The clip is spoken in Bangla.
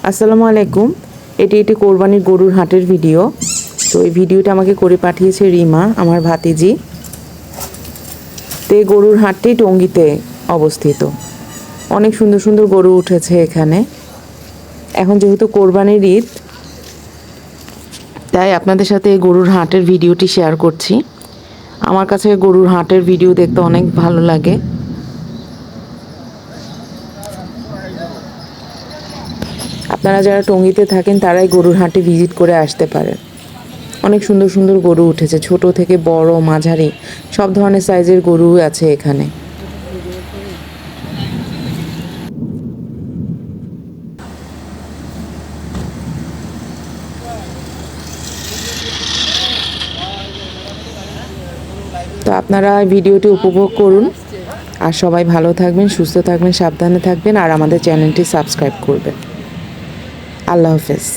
আসসালামু আলাইকুম। এটি কোরবানির গরুর হাটের ভিডিও। তো এই ভিডিওটা আমাকে করে পাঠিয়েছে রিমা, আমার ভাতিজি। তো এই গরুর হাটটি টঙ্গীতে অবস্থিত। অনেক সুন্দর সুন্দর গরু উঠেছে এখানে। এখন যেহেতু কোরবানির ঈদ, তাই আপনাদের সাথে এই গরুর হাটের ভিডিওটি শেয়ার করছি। আমার কাছে গরুর হাটের ভিডিও দেখতে অনেক ভালো লাগে। আপনারা যারা টঙ্গীতে থাকেন তারাই গরুর হাটে ভিজিট করে আসতে পারেন। অনেক সুন্দর সুন্দর গরু উঠেছে, ছোট থেকে বড়, মাঝারি সব ধরনের সাইজের গরু আছে এখানে। তো আপনারা ভিডিওটি উপভোগ করুন। আর সবাই ভালো থাকবেন, সুস্থ থাকবেন, সাবধানে থাকবেন, আর আমাদের চ্যানেলটি সাবস্ক্রাইব করবেন। আল্লাহ হাফেজ।